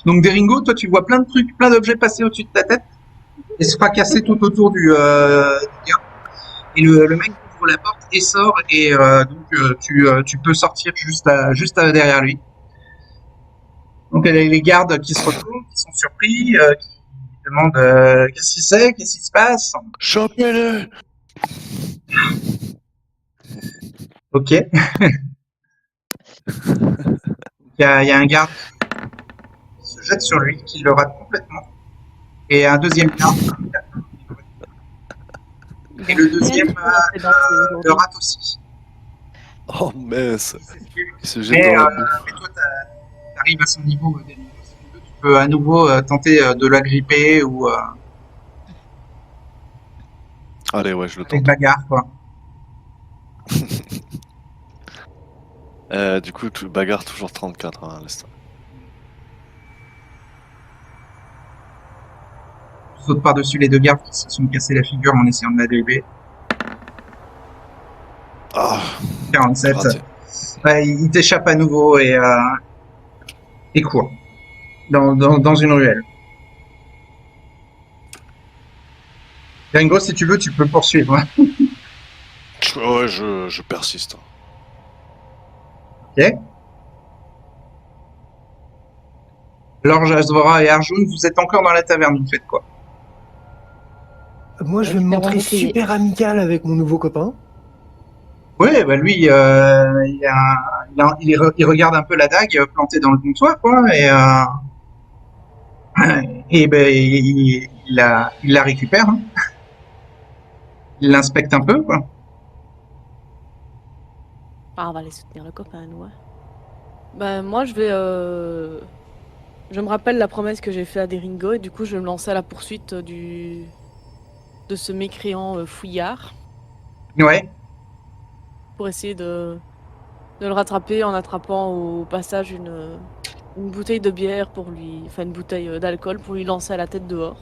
Donc Deringo, toi tu vois plein de trucs, plein d'objets passer au-dessus de ta tête et se fracasser tout autour du gars. Et le mec ouvre la porte et sort et tu peux sortir juste derrière lui. Donc il y a les gardes qui se retournent, qui sont surpris, qui demandent qu'est-ce qu'il c'est, qu'est-ce qui se passe. Chopez-le! Ok. Il y a un garde qui se jette sur lui, qui le rate complètement. Et un deuxième garde. Et le deuxième le rate aussi. Oh mince! Il s'esquive. Il se jette Mais, dans euh, la boue. mais toi, t'arrives à son niveau, Deringo. Si tu veux, tu peux à nouveau tenter de l'agripper ou Allez, ouais, je le avec tente. bagarre, quoi. Du coup, bagarre toujours 34 hein, à l'instant. Tu sautes par-dessus les deux gardes qui se sont cassés la figure en essayant de l'agripper. Ah, 47. raté. Ouais, il t'échappe à nouveau et court dans une ruelle. Deringo, si tu veux, tu peux poursuivre. Ouais, je persiste. Ok. Alors, Jasvora et Arjun, vous êtes encore dans la taverne, vous faites quoi? Moi, je vais me montrer super amical avec mon nouveau copain. Ouais, bah lui, il regarde un peu la dague plantée dans le comptoir, quoi, et ben il la récupère, hein. Il l'inspecte un peu, quoi. Ah, on va aller soutenir le copain, nous. Ouais. Bah, moi, je vais. Je me rappelle la promesse que j'ai faite à Deringo et du coup, je vais me lancer à la poursuite de ce mécréant fouillard Ouais. pour essayer de le rattraper en attrapant au passage une bouteille de bière pour lui. Enfin, une bouteille d'alcool pour lui lancer à la tête dehors.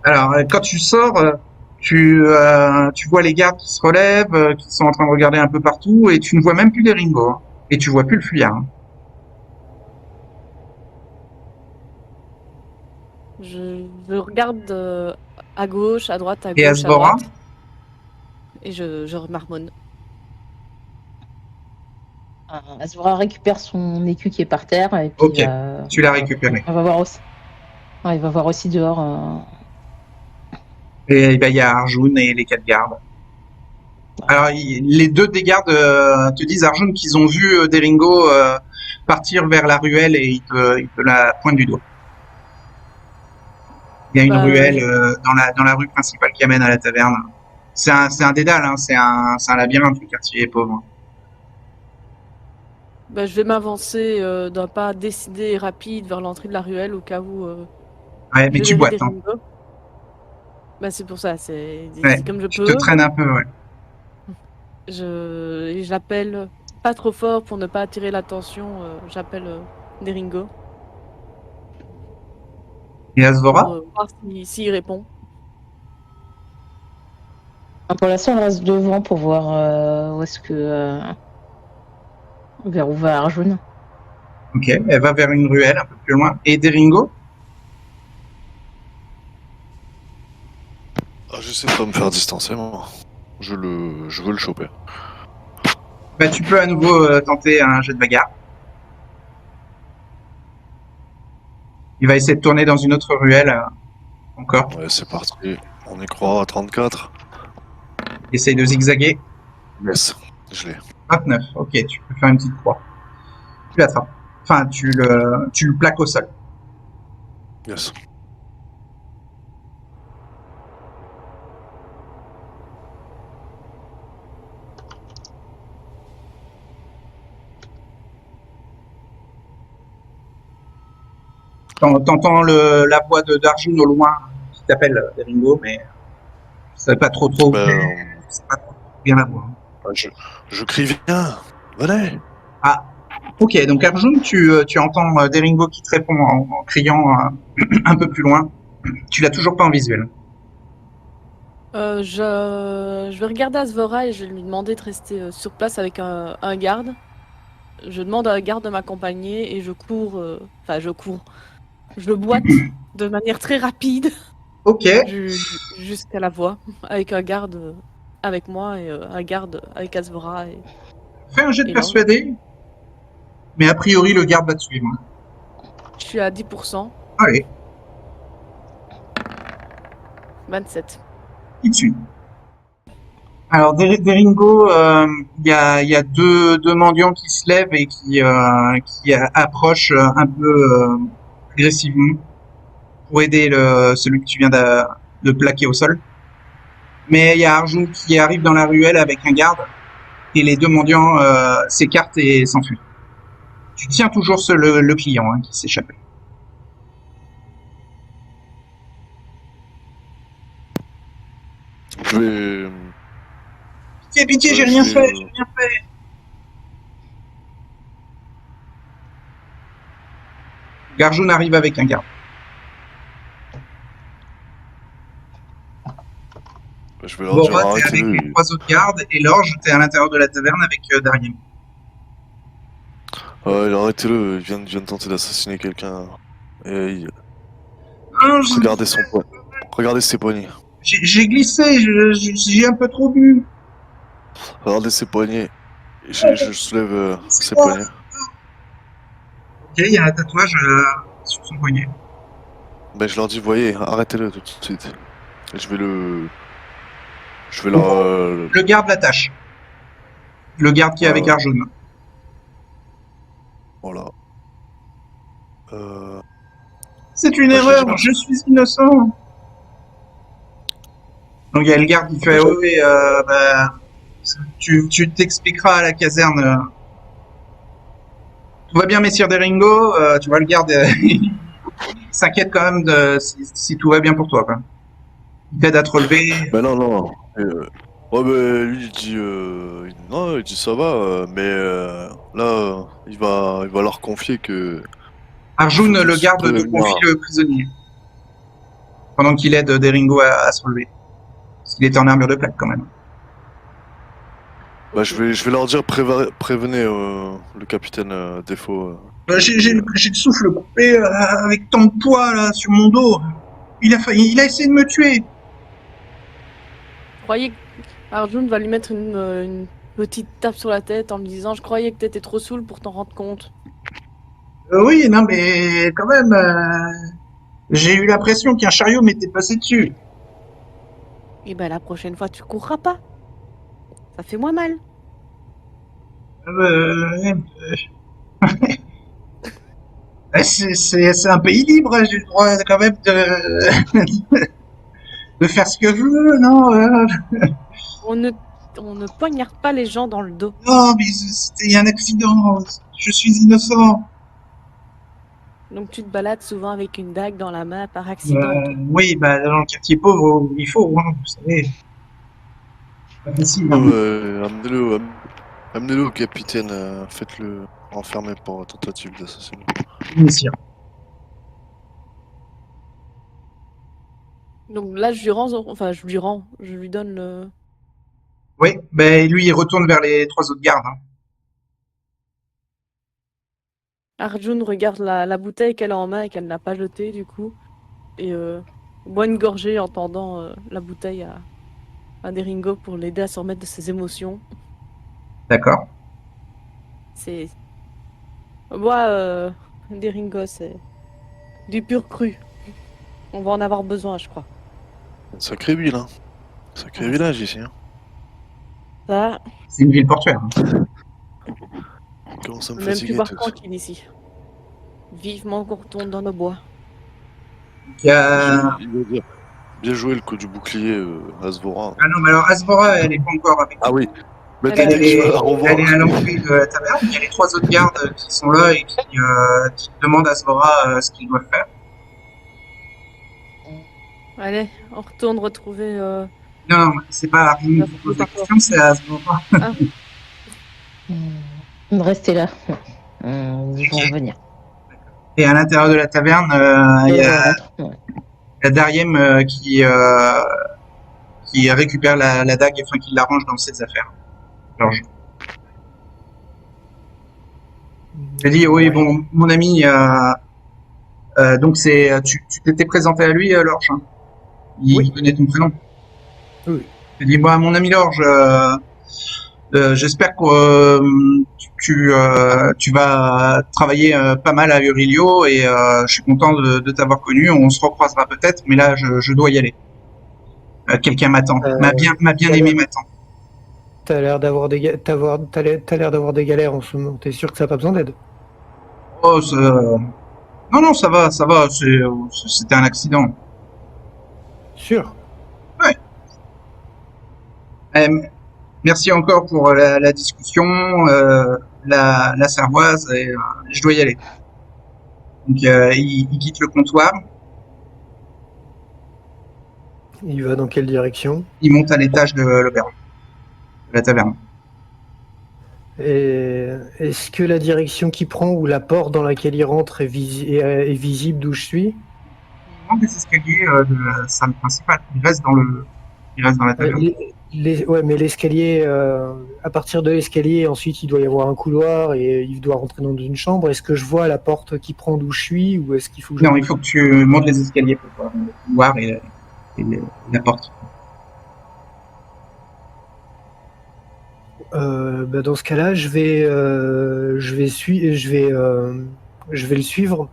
Alors, quand tu sors, tu vois les gardes qui se relèvent, qui sont en train de regarder un peu partout, et tu ne vois même plus les Ringo, hein. Et tu vois plus le fuyard, hein. Je regarde à gauche, à droite, à Et gauche, à Asvora, droite. Et je remarmonne. Azura récupère son écu qui est par terre et puis ok, tu l'as récupéré. on va voir aussi. Ouais, il va voir aussi dehors. Et ben, il y a Arjun et les quatre gardes. Alors, les deux des gardes te disent, Arjun, qu'ils ont vu Deringo partir vers la ruelle et ils te la pointent du doigt. Il y a une Bah, ruelle dans la rue principale qui amène à la taverne. C'est un dédale, hein, c'est un labyrinthe, le quartier est pauvre. Bah, je vais m'avancer d'un pas décidé et rapide vers l'entrée de la ruelle au cas où Ouais, mais je tu verrai boites, hein. Deringo. Bah, c'est pour ça, c'est Ouais, comme je tu te peux. traînes un peu, ouais. J'appelle pas trop fort pour ne pas attirer l'attention. J'appelle Deringo Et pour Asvora? voir s'il répond. Pour l'instant, on reste devant pour voir où est-ce que vers où va Arjun. Ok, elle va vers une ruelle un peu plus loin. Et Deringo? Ah, j'essaie de pas me faire distancer, moi. Je veux le choper. Bah, tu peux à nouveau tenter un jet de bagarre. Il va essayer de tourner dans une autre ruelle encore. Ouais, c'est parti. On y croit à 34. Essaye de zigzaguer. Yes, je l'ai. 29, ok, tu peux faire une petite croix. Tu l'attrapes. Enfin, tu le plaques au sol. Yes. T'entends la voix d'Arjun au loin qui t'appelle, Deringo, mais tu sais pas trop où Ben, tu sais pas trop bien la voix. je crie viens, venez. Ah, ok, donc Arjun, tu entends Deringo qui te répond en criant un peu plus loin. Tu l'as toujours pas en visuel. Je vais regarder Asvora et je vais lui demander de rester sur place avec un garde. Je demande à un garde de m'accompagner et je cours. Enfin, je cours. je boite de manière très rapide Ok. jusqu'à la voie, avec un garde avec moi et un garde avec Asvora. Fais un jet de Et là, persuader. Mais a priori, le garde va te suivre. je suis à 10%, Allez, 27. il te suit. Alors, Deringo, il y a deux mendiants qui se lèvent et qui approchent un peu agressivement pour aider celui que tu viens de plaquer au sol. Mais il y a Arjun qui arrive dans la ruelle avec un garde et les deux mendiants s'écartent et s'enfuient. Tu tiens toujours le client qui s'échappe. Je vais. Pitié, Ouais, j'ai je rien vais, fait, j'ai rien fait. Arjun arrive avec un garde. je vais leur dire Bora, t'es avec arrêtez-le. les trois autres gardes et Lorge, t'es à l'intérieur de la taverne avec Darien. Ouais, arrêtez-le, il vient de tenter d'assassiner quelqu'un. Et Ah, regardez son poing. Regardez ses poignets. j'ai glissé, j'ai un peu trop bu. Regardez ses poignets. Je soulève ses Laissez-moi. poignets. Ok, il y a un tatouage sur son poignet. Ben je leur dis, voyez, arrêtez-le tout de suite. Et je vais le. Je vais leur. Le garde l'attache. Le garde qui est avec Ouais. Arjun. Voilà. C'est une Bah, je lui dis erreur, merci. je suis innocent. Donc il y a le garde qui fait, Bah, oui, bah, tu t'expliqueras à la caserne. Tout va bien, messire Deringo. Tu vois, le garde il s'inquiète quand même si tout va bien pour toi. Quoi. Il t'aide à te relever. Mais non, non. Ouais, mais lui, non, il dit ça va, mais là, il va leur confier que il Arjun, faut le tous garde, te prévenir. confie le prisonnier. Pendant qu'il aide Deringo à se relever. Parce qu'il était en armure de plaque quand même. Bah, je vais leur dire, prévenez le capitaine Défaut. J'ai le souffle coupé avec tant de poids là, sur mon dos. Il a essayé de me tuer. Je croyais que Arjun va lui mettre une petite tape sur la tête en me disant je croyais que t'étais trop saoul pour t'en rendre compte. Oui, non, mais quand même, j'ai eu l'impression qu'un chariot m'était passé dessus. Et ben la prochaine fois tu courras pas. Ça fait moins mal. Euh, c'est un pays libre, j'ai le droit quand même de faire ce que je veux, non On ne poignarde pas les gens dans le dos. Non, mais c'était un accident. Je suis innocent. Donc tu te balades souvent avec une dague dans la main par accident, toi. Oui, bah, dans le quartier pauvre, il faut, hein, vous savez. Pas facile, hein. Amenez-le au capitaine, faites-le enfermer pour tentative d'assassinat. Messire. Donc là je lui rends, enfin je lui donne le. Oui, ben lui, il retourne vers les trois autres gardes. Hein. Arjun regarde la bouteille qu'elle a en main et qu'elle n'a pas jetée du coup. Et boit une gorgée en tendant la bouteille à Deringo pour l'aider à se remettre de ses émotions. D'accord. C'est. Bois Deringo, c'est du pur cru. On va en avoir besoin, je crois. Sacré ville, hein. Sacré Ah, village ici, hein. Ça, C'est une ville portuaire. Hein. Comment ça me même plus fatiguer voir tout ça. tranquille ici. Vivement qu'on retourne dans nos bois. Il y a... Il va dire, bien joué le coup du bouclier, Asvora. Ah non, mais alors Asvora, elle est pas encore avec Ah oui, mais Elle dès que je vais la revoir. elle est à l'entrée de la taverne. Il y a les trois autres gardes qui sont là et qui demandent à Asvora ce qu'ils doivent faire. Allez, on retourne retrouver. Non, c'est pas Arjun qui pose des questions, c'est Asvora. Restez là. Ils vont revenir. Et à l'intérieur de la taverne, il y On a rentre. Ouais. Dariem qui récupère la dague et enfin qui l'arrange dans ses affaires. Alors, je dis oui, Ouais. bon, mon ami, Donc tu t'étais présenté à lui, Lorge, hein. Il Oui. connaît ton prénom. Oui. Dis-moi, mon ami Lorge, j'espère que tu vas travailler pas mal à Urilio et je suis content de t'avoir connu. On se recroisera peut-être, mais là je dois y aller. Quelqu'un m'attend. Ma bien aimé m'attend. T'as l'air d'avoir t'as l'air d'avoir des galères en ce moment. T'es sûr que ça n'a pas besoin d'aide? Oh, non, ça va, ça va. C'était un accident. Sûr. Ouais. Merci encore pour la discussion, la cervoise, et je dois y aller. Donc il quitte le comptoir, Il va dans quelle direction? il monte à l'étage de l'auberge, de la taverne. Et est-ce que la direction qu'il prend ou la porte dans laquelle il rentre est visible d'où je suis? Il monte des escaliers de la salle principale. Il reste dans la taverne. Ouais, mais l'escalier, à partir de l'escalier, ensuite il doit y avoir un couloir et il doit rentrer dans une chambre. Est-ce que je vois la porte qui prend d'où je suis ou est-ce qu'il faut que je... Non, il faut que tu montes les escaliers pour voir le couloir et la porte. Dans ce cas-là, je vais le suivre.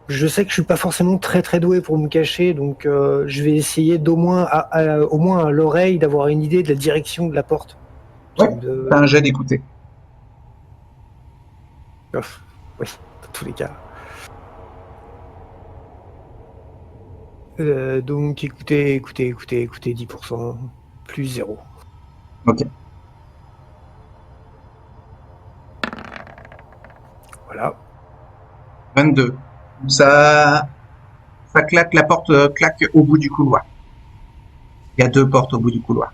Je sais que je suis pas forcément très très doué pour me cacher, donc je vais essayer d'au moins au moins à l'oreille d'avoir une idée de la direction de la porte. Ouais, t'as un jet d'écouter. Oui, dans tous les cas. Donc écoutez, 10%, plus 0. Ok. Voilà. 22. Ça claque, la porte claque au bout du couloir. Il y a 2 portes au bout du couloir.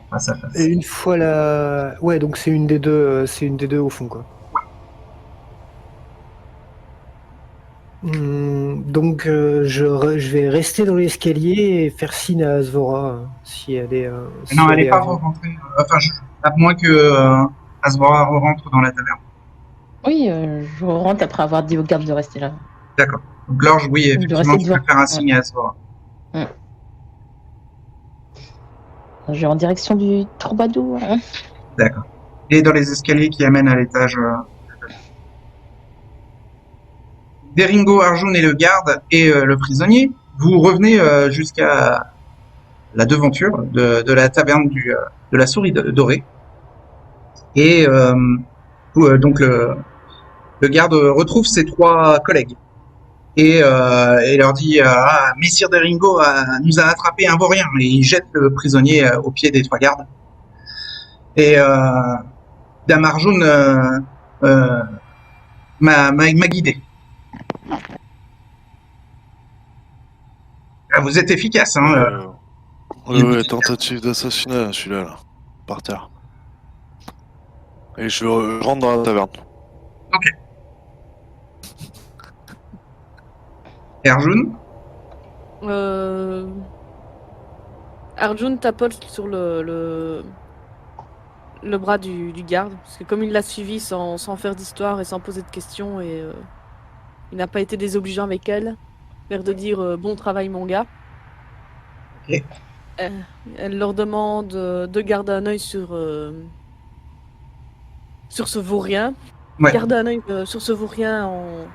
Face à face. Et une fois la... Ouais, donc c'est une des deux au fond, quoi. Donc je vais rester dans l'escalier et faire signe à Asvora si elle est... Non, elle n'est pas rentrée. Enfin, à moins que Asvora rentre dans la taverne. Oui, je rentre après avoir dit aux gardes de rester là. D'accord. Donc Lorge, oui, effectivement, tu peux faire un signe à Asvora. Je vais en direction du troubadour. D'accord. Et dans les escaliers qui amènent à l'étage... Deringo, Arjun et le garde et le prisonnier, vous revenez jusqu'à la devanture de la taverne de la souris dorée. Et donc le garde retrouve ses 3 collègues et leur dit Messire Deringo nous a attrapé un vaurien, et il jette le prisonnier au pied des 3 gardes. Et Dame Arjun m'a guidé. Vous êtes efficace, hein. Ouais, tentative d'assassinat, celui-là, là, par terre. Et je rentre dans la taverne. Ok. Et Arjun? Arjun tapote sur le bras du garde, parce que comme il l'a suivi sans faire d'histoire et sans poser de questions, et il n'a pas été désobligeant avec elle, l'air de dire bon travail mon gars. Ok. Elle leur demande de garder un œil sur ce vaurien. Ouais. Garder un œil sur ce vaurien, on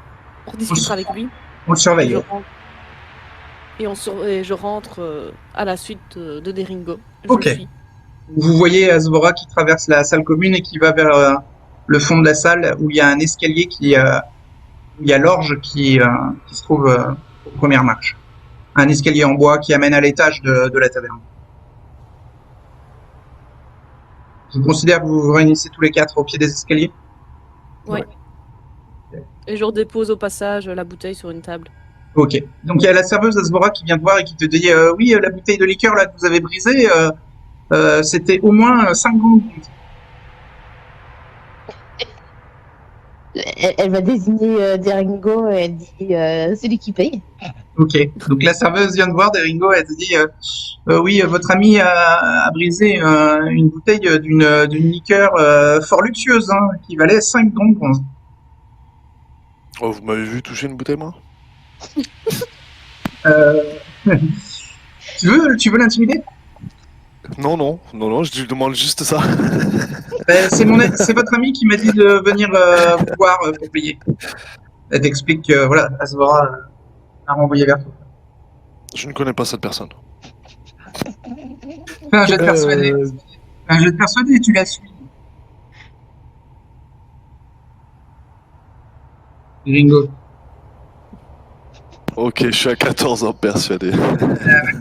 discutera avec lui. On le surveille. Et je rentre à la suite de Deringo. Ok. Vous voyez Asvora qui traverse la salle commune et qui va vers le fond de la salle où il y a un escalier où il y a l'orge qui se trouve aux premières marches. Un escalier en bois qui amène à l'étage de la taverne. Je considère que vous vous réunissez tous les 4 au pied des escaliers. Ouais. Et je redépose au passage la bouteille sur une table. Ok. Donc il y a la serveuse Asvora qui vient te voir et qui te dit oui, la bouteille de liqueur là que vous avez brisée, c'était au moins 5 gouttes. Elle va désigner Deringo et elle dit c'est lui qui paye. Ok. Donc la serveuse vient de voir Deringo, elle te dit oui, votre ami a brisé une bouteille d'une liqueur fort luxueuse, hein, qui valait 5 grands bronzes. Oh, vous m'avez vu toucher une bouteille, moi? Euh, tu veux l'intimider? Non, non, non, non, je lui demande juste ça. C'est votre ami qui m'a dit de venir vous voir pour payer. Elle t'explique que voilà, Asvora a renvoyé vers toi. Je ne connais pas cette personne. Fais un jet de persuader. Euh, Un jet de persuader et tu la suis. Ringo. Ok, je suis à 14 ans persuadé.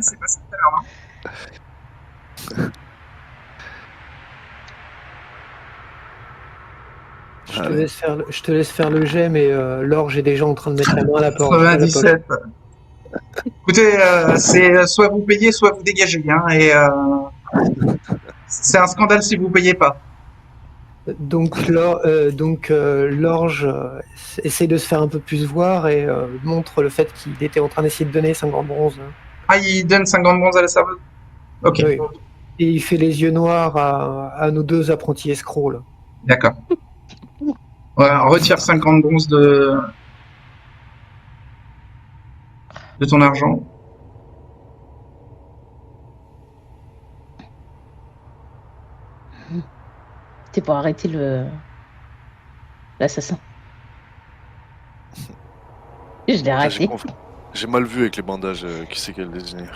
C'est pas ça tout à l'heure, non? Allez. je te laisse faire le jet, mais l'orge est déjà en train de mettre la main à la porte. à la poche. 97. Écoutez, c'est soit vous payez, soit vous dégagez. Hein, et c'est un scandale si vous payez pas. Donc l'orge essaie de se faire un peu plus voir et montre le fait qu'il était en train d'essayer de donner 50 bronzes. Ah, il donne 50 bronzes à la serveuse. Ok, Oui. Et il fait les yeux noirs à nos deux apprentis escrocs. Là. d'accord. Ouais, on retire 50 bronzes de ton argent. C'était pour arrêter l'assassin. Je l'ai Ah, j'ai arrêté. conf- j'ai mal vu avec les bandages, qui c'est qu'elle désignait.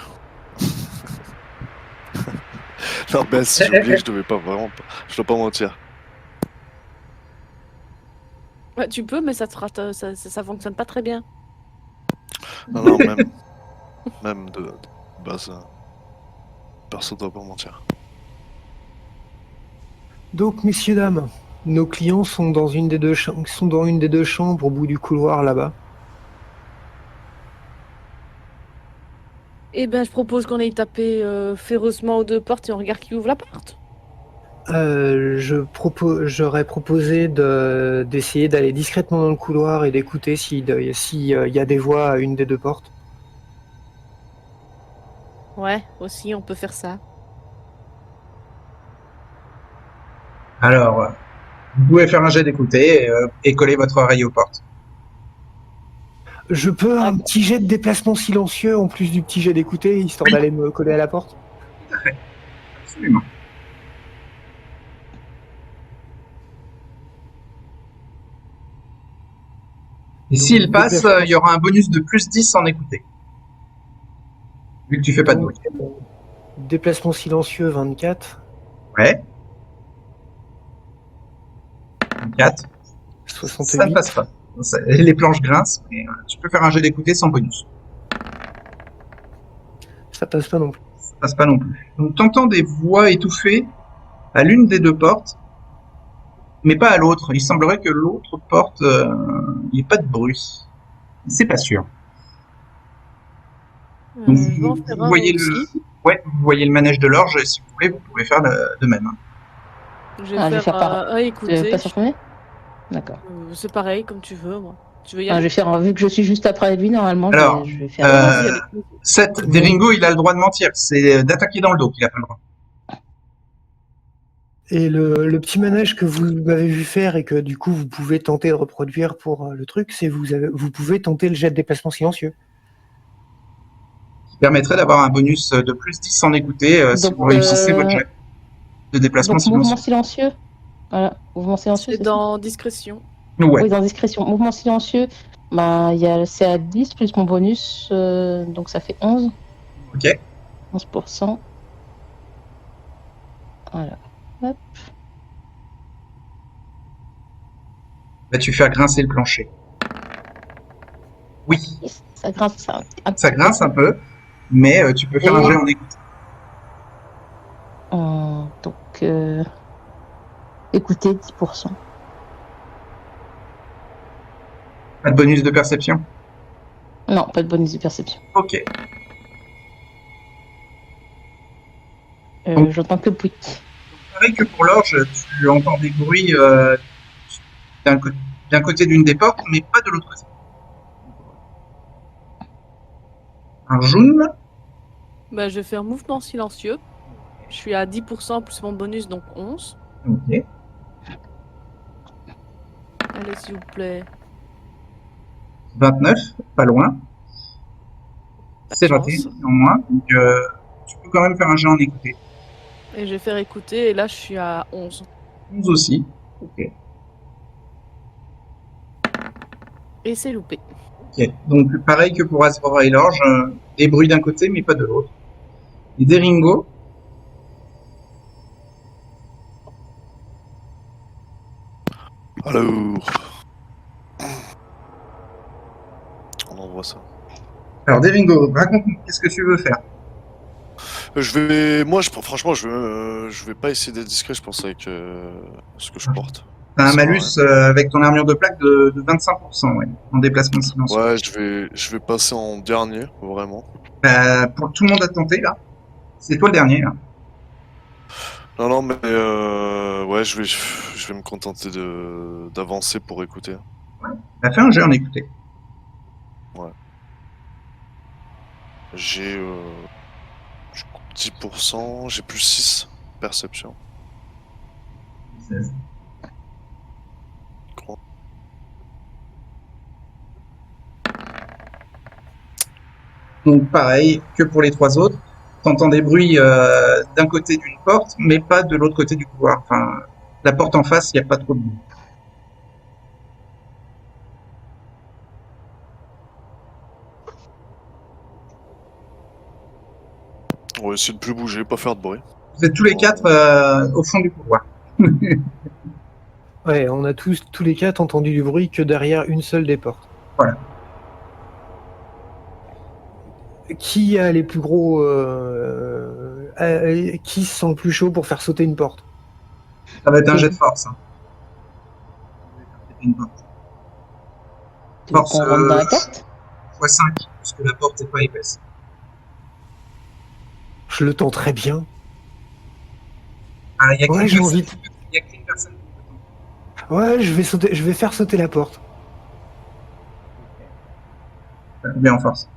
Non, ben si, j'ai oublié que je devais pas, vraiment pas. Je dois pas mentir. Ouais, tu peux, mais ça fonctionne pas très bien. Non, non, même de base, personne doit pas mentir. Donc, messieurs, dames, nos clients sont dans une des deux chambres au bout du couloir là-bas. Eh ben, je propose qu'on aille taper férocement aux deux portes et on regarde qui ouvre la porte. J'aurais proposé d'essayer d'aller discrètement dans le couloir et d'écouter s'il y a des voix à une des deux portes. Ouais, aussi, on peut faire ça. Alors, vous pouvez faire un jet d'écouter et coller votre oreille aux portes. Je peux un petit jet de déplacement silencieux en plus du petit jet d'écouter, histoire Oui. d'aller me coller à la porte. Absolument. Et s'il passe, il y aura un bonus de plus 10 en écouter. Vu que tu fais pas de bruit. Déplacement silencieux 24, Ouais. 4. Ça 68. ne passe pas. Les planches grincent, mais tu peux faire un jet d'écouter sans bonus. Ça passe pas non plus. Ça passe pas non plus. Donc t'entends des voix étouffées à l'une des deux portes, mais pas à l'autre. Il semblerait que l'autre porte, il n'y ait pas de bruit. C'est pas sûr. Donc, Je vais en faire un voyez aussi. vous voyez le manège de l'orge, et si vous voulez, vous pouvez faire de même. Je vais Ah, je vais faire faire par- un écouter. Pas sur combien? D'accord. C'est pareil, comme tu veux, moi. Tu veux y Ah, je aller? vais faire, vu que je suis juste après lui, normalement, Alors, je vais faire. Vas-y, avec nous. Seth Deringo, il a le droit de mentir. C'est d'attaquer dans le dos qu'il a pas le droit. Et le petit manège que vous m'avez vu faire et que du coup vous pouvez tenter de reproduire pour le truc, c'est vous pouvez tenter le jet de déplacement silencieux. Qui permettrait d'avoir un bonus de plus 10 en écouter si Donc, vous réussissez votre jet de déplacement Donc, mouvement silencieux. silencieux. Voilà, mouvement silencieux. C'est c'est ça dans discrétion. Ouais. Oui, dans discrétion. Mouvement silencieux, c'est à 10 plus mon bonus, donc ça fait 11. Ok. 11%. Voilà. Hop. Vas-tu faire grincer le plancher? Oui, Ça grince ça. ça grince un peu, mais tu peux faire un Et- jet en écoute. Donc, écoutez, 10%. Pas de bonus de perception? Non, pas de bonus de perception. Ok. J'entends que bruit. Pareil que pour l'orge, tu entends des bruits d'un côté d'une des portes, mais pas de l'autre côté. Un jaune. Bah, je vais faire mouvement silencieux. Je suis à 10% plus mon bonus, donc 11. Ok. Allez, s'il vous plaît. 29, pas loin. C'est raté, néanmoins. Donc, tu peux quand même faire un jet en écouté. Et je vais faire écouter, et là je suis à 11. 11 aussi. Ok. Et c'est loupé. Ok. Donc, pareil que pour Asvora et Lorge, des bruits d'un côté, mais pas de l'autre. Et Deringo, Alors. On envoie ça. alors Deringo, raconte-nous, qu'est-ce que tu veux faire? Franchement, je vais pas essayer d'être discret, je pense, avec ce que je porte. T'as un Ça sert à malus avec ton armure de plaque de 25%, ouais, en déplacement silencieux. Ouais, je vais passer en dernier, vraiment. Pour tout le monde à tenter, là. C'est toi le dernier, là. Non, non, mais ouais, je vais me contenter d'avancer pour écouter. Bah, fais un jet en écouté. J'ai 10%, j'ai plus 6 perception. 16. Crois. Donc pareil que pour les trois autres, t'entends des bruits d'un côté d'une porte, mais pas de l'autre côté du couloir. Enfin, la porte en face, il n'y a pas trop de bruit. On va essayer de plus bouger, pas faire de bruit. Vous êtes tous les quatre au fond du couloir. Ouais, on a tous les quatre entendu du bruit que derrière une seule des portes. Voilà. Qui a les plus gros... qui se sent le plus chaud pour faire sauter une porte? Ça va être un jet de force. Hein. Une porte. Tu veux Force qu'on rentre dans la porte? x5, parce que la porte n'est pas épaisse. Je le tends très bien. Ah, il y a Ouais, qu'une j'ai personne envie. qui peut- il y a qu'une personne qui peut tenter. Ouais, je vais faire sauter la porte. Bien en force.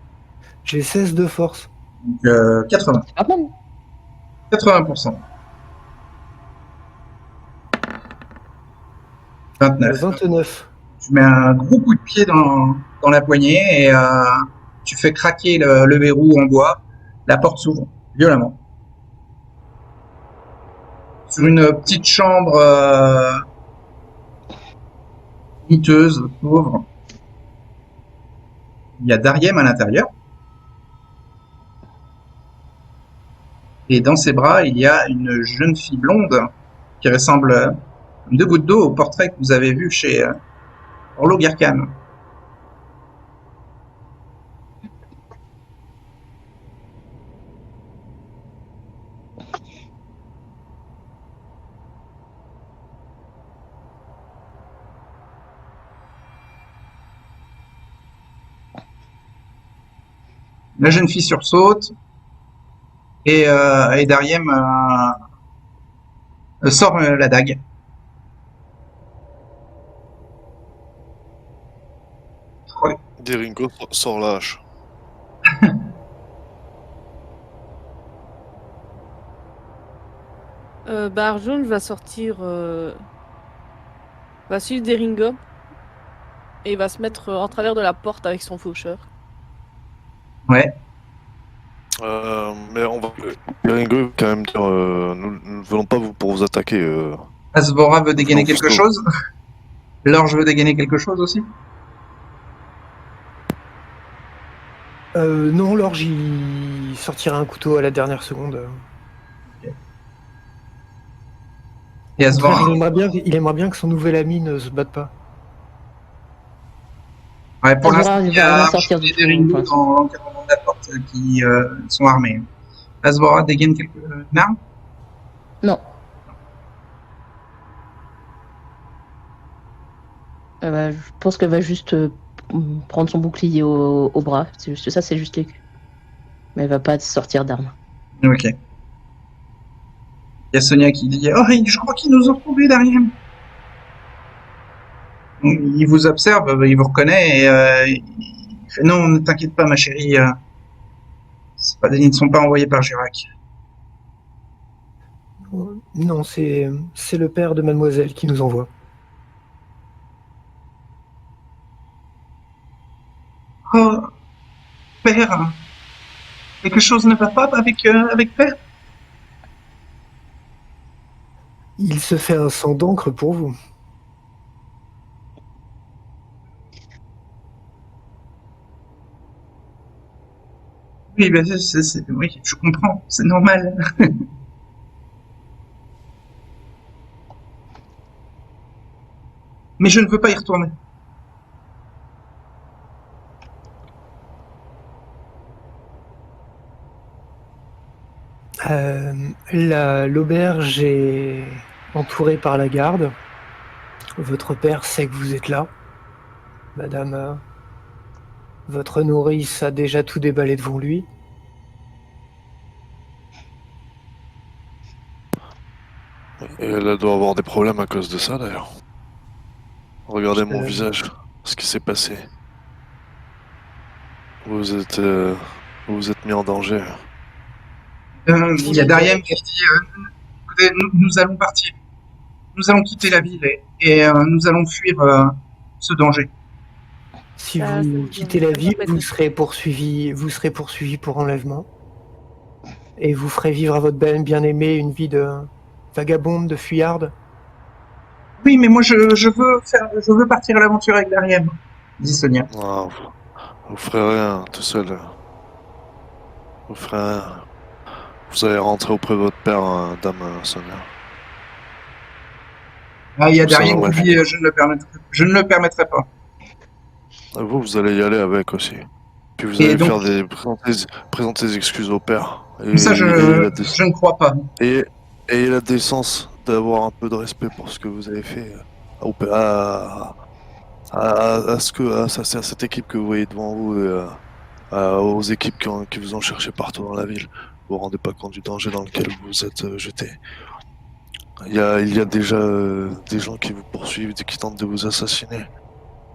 J'ai 16 de force. Donc 80. C'est pas mal. 80%. 29. 29. Tu mets un gros coup de pied dans la poignée et tu fais craquer le verrou en bois. La porte s'ouvre violemment. Sur une petite chambre miteuse, pauvre. Il y a Dariem à l'intérieur. Et dans ses bras, il y a une jeune fille blonde qui ressemble comme deux gouttes d'eau au portrait que vous avez vu chez Orlo Garkan. La jeune fille sursaute et Dariem sort la dague. Je crois que- Deringo sort la hache. Arjun va sortir... va suivre Deringo. Et il va se mettre en travers de la porte avec son faucheur. Ouais. Mais on va. Deringo, quand même dire, nous ne venons pas pour vous attaquer. Asvora veut dégainer Non, quelque Fusco. chose. Lorge veut dégainer quelque chose aussi. Non, Lorge, il sortira un couteau à la dernière seconde. Et Au contraire, Asvora, il aimerait bien que son nouvel ami ne se batte pas. ouais, pour Asvora, l'instant, il il y veut a vraiment Arjun sortir du et fond, Deringo pour l'instant. dans l'encadrement de la porte qui sont armés. Asvora dégaine une arme. Non. Je pense qu'elle va juste prendre son bouclier au bras. C'est juste ça, c'est juste les culs. Mais elle va pas sortir d'armes. Ok. Il y a Sonia qui dit oh, je crois qu'ils nous ont trouvés derrière. Il vous observe, il vous reconnaît et il fait non, ne t'inquiète pas, ma chérie. Ils ne sont pas envoyés par Jirac. Non, c'est le père de mademoiselle qui nous envoie. Oh, père, Quelque chose ne va pas avec Père? Il se fait un sang d'encre pour vous. Oui, ben, oui, je comprends, c'est normal. Mais je ne veux pas y retourner. L'auberge est entourée par la garde. Votre père sait que vous êtes là. Madame, votre nourrice a déjà tout déballé devant lui. Et elle doit avoir des problèmes à cause de ça d'ailleurs. Regardez mon visage, ce qui s'est passé. Vous êtes, vous êtes mis en danger. Il y a Darien qui dit écoutez, nous allons partir. Nous allons quitter la ville et nous allons fuir ce danger. Si Ça, vous ça, quittez ça la va ville, pas être vous serez poursuivi pour enlèvement. Et vous ferez vivre à votre bien-aimé une vie de vagabonde, de fuyarde. Oui, mais moi je veux partir à l'aventure avec Darien, dit Sonia. Ah, vous ferez rien tout seul. Vous ferez rien. Vous allez rentrer auprès de votre père, dame Sonia. Ah, il y a Ça Darien va, qui ouais. dit je ne le permettrai pas. Et vous allez y aller avec aussi. Puis vous Et allez donc, présenter des excuses au père. ça je ne crois pas. Et ayez la décence d'avoir un peu de respect pour ce que vous avez fait au père, à cette équipe que vous voyez devant vous, et aux équipes qui vous ont cherché partout dans la ville. Vous vous rendez pas compte du danger dans lequel vous êtes jeté. Il y a déjà des gens qui vous poursuivent, qui tentent de vous assassiner.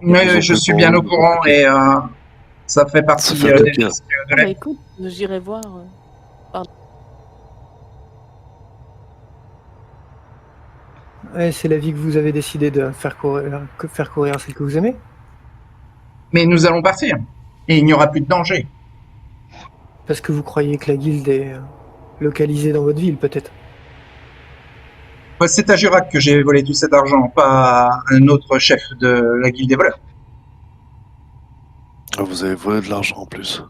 Oui, Ils vous ont je pris suis pour bien vous, au ils vous ont courant attaqué. et ça fait Ça partie fait des attaquer. risques de Ah, bah la... écoute, j'irai voir. Ouais, c'est la vie que vous avez décidé de faire courir celle que vous aimez. Mais nous allons partir et il n'y aura plus de danger. Parce que vous croyez que la guilde est localisée dans votre ville, peut-être. C'est à Jurac que j'ai volé tout cet argent, pas à un autre chef de la guilde des voleurs. Ah, vous avez volé de l'argent en plus.